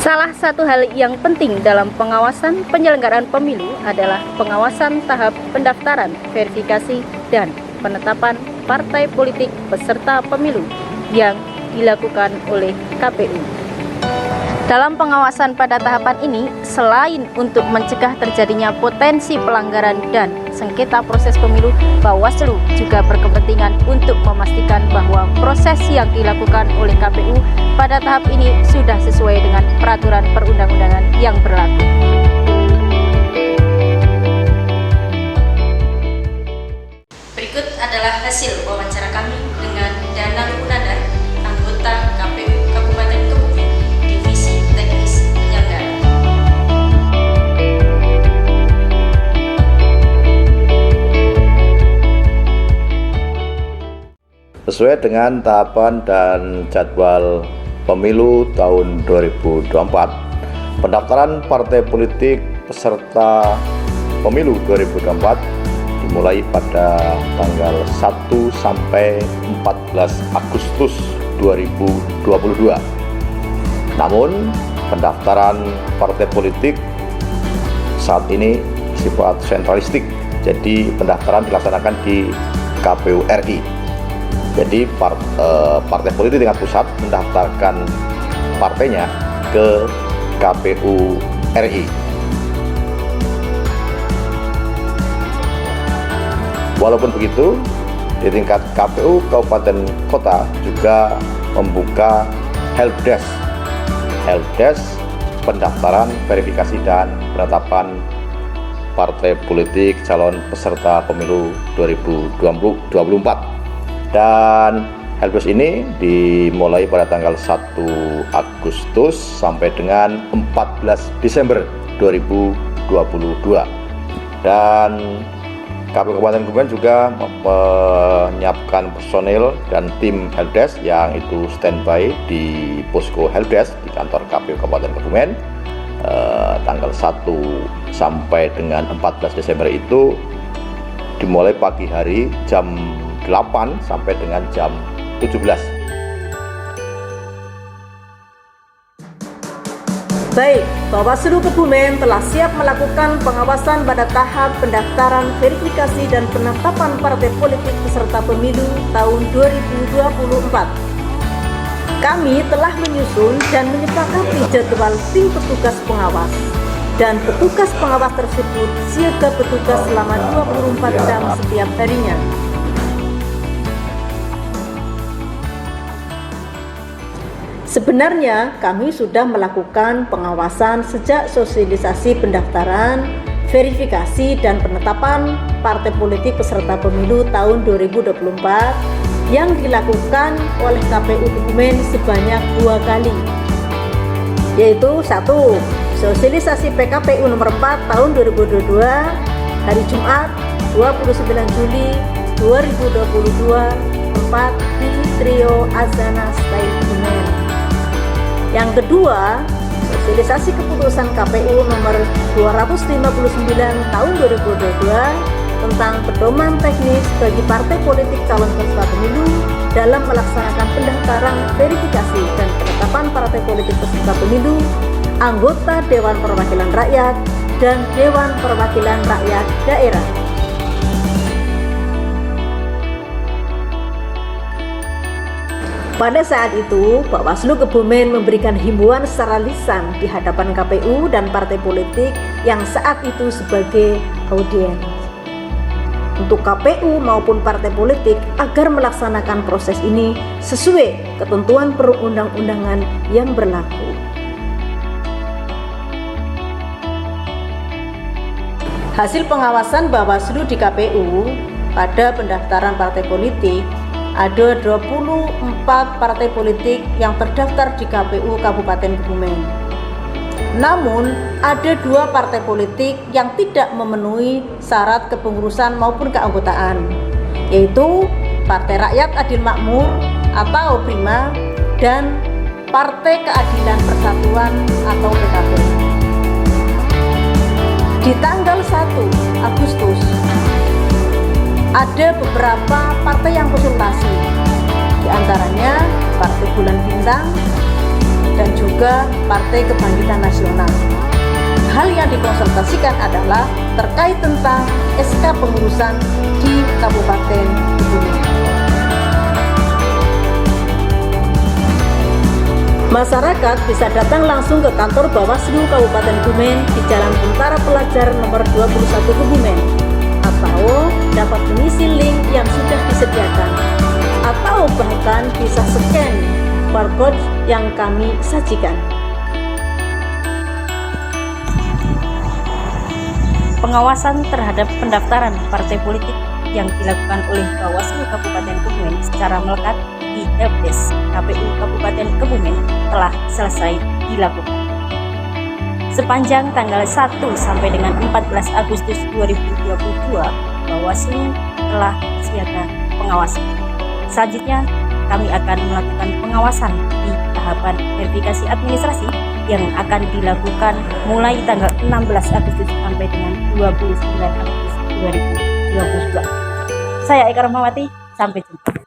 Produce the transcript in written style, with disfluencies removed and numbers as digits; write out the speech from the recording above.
Salah satu hal yang penting dalam pengawasan penyelenggaraan pemilu adalah pengawasan tahap pendaftaran, verifikasi, dan penetapan partai politik peserta pemilu yang dilakukan oleh KPU. Dalam pengawasan pada tahapan ini, selain untuk mencegah terjadinya potensi pelanggaran dan sengketa proses pemilu, Bawaslu juga berkepentingan untuk memastikan bahwa proses yang dilakukan oleh KPU pada tahap ini sudah sesuai dengan peraturan perundang-undangan yang berlaku. Berikut adalah hasil wawancara kami dengan Danang Munandar, anggota KPU Kabupaten Kebumen, Divisi Teknis Penyelenggara. Sesuai dengan tahapan dan jadwal pemilu tahun 2024, pendaftaran partai politik peserta pemilu 2024 dimulai pada tanggal 1 sampai 14 Agustus 2022. Namun, pendaftaran partai politik saat ini sifat sentralistik, jadi pendaftaran dilaksanakan di KPU RI. Jadi partai politik tingkat pusat mendaftarkan partainya ke KPU RI. Walaupun begitu, di tingkat KPU Kabupaten Kota juga membuka helpdesk pendaftaran, verifikasi, dan penetapan partai politik calon peserta pemilu 2024. Dan helpdesk ini dimulai pada tanggal 1 Agustus sampai dengan 14 Desember 2022. Dan KPU Kabupaten Kebumen juga menyiapkan personil dan tim helpdesk yang itu standby di posko helpdesk di kantor KPU Kabupaten Kebumen. Tanggal 1 sampai dengan 14 Desember itu dimulai pagi hari jam 8 sampai dengan jam 17. Baik, Bawaslu Kebumen telah siap melakukan pengawasan pada tahap pendaftaran, verifikasi, dan penetapan partai politik peserta pemilu tahun 2024. Kami telah menyusun dan menyepakati jadwal tim petugas pengawas, dan petugas pengawas tersebut siaga petugas selama 24 jam setiap harinya. Sebenarnya kami sudah melakukan pengawasan sejak sosialisasi pendaftaran, verifikasi, dan penetapan partai politik peserta pemilu tahun 2024 yang dilakukan oleh KPU Kebumen sebanyak 2 kali, yaitu 1. Sosialisasi PKPU nomor 4 tahun 2022 hari Jumat 29 Juli 2022 tempat di Trio Azana Style Kebumen. Yang kedua, sosialisasi keputusan KPU nomor 259 tahun 2022 tentang pedoman teknis bagi partai politik calon peserta pemilu dalam melaksanakan pendaftaran, verifikasi, dan penetapan partai politik peserta pemilu, anggota Dewan Perwakilan Rakyat dan Dewan Perwakilan Rakyat Daerah. Pada saat itu, Bawaslu Kebumen memberikan himbauan secara lisan di hadapan KPU dan partai politik yang saat itu sebagai audiens untuk KPU maupun partai politik agar melaksanakan proses ini sesuai ketentuan perundang-undangan yang berlaku. Hasil pengawasan Bawaslu di KPU pada pendaftaran partai politik, ada 24 partai politik yang terdaftar di KPU Kabupaten Kebumen. Namun, ada 2 partai politik yang tidak memenuhi syarat kepengurusan maupun keanggotaan, yaitu Partai Rakyat Adil Makmur atau PRIMA dan Partai Keadilan Persatuan atau PKP. Di tanggal 1 Agustus, ada beberapa partai yang konsultasi, di antaranya Partai Bulan Bintang, dan juga Partai Kebangkitan Nasional. Hal yang dikonsultasikan adalah terkait tentang SK pengurusan di Kabupaten Kebumen. Masyarakat bisa datang langsung ke kantor Bawaslu Kabupaten Kebumen di Jalan Tentara Pelajar nomor 21 Kebumen, atau dapat mengisi link yang sudah disediakan, atau bahkan bisa scan barcode yang kami sajikan. Pengawasan terhadap pendaftaran partai politik yang dilakukan oleh Bawaslu Kabupaten Kebumen secara melekat di Helpdesk KPU Kabupaten Kebumen telah selesai dilakukan. Sepanjang tanggal 1 sampai dengan 14 Agustus 2022, Bawaslu telah siaga pengawasan. Selanjutnya, kami akan melakukan pengawasan di tahapan verifikasi administrasi yang akan dilakukan mulai tanggal 16 Agustus sampai dengan 29 Agustus 2022. Saya Eka Rahmawati, sampai jumpa.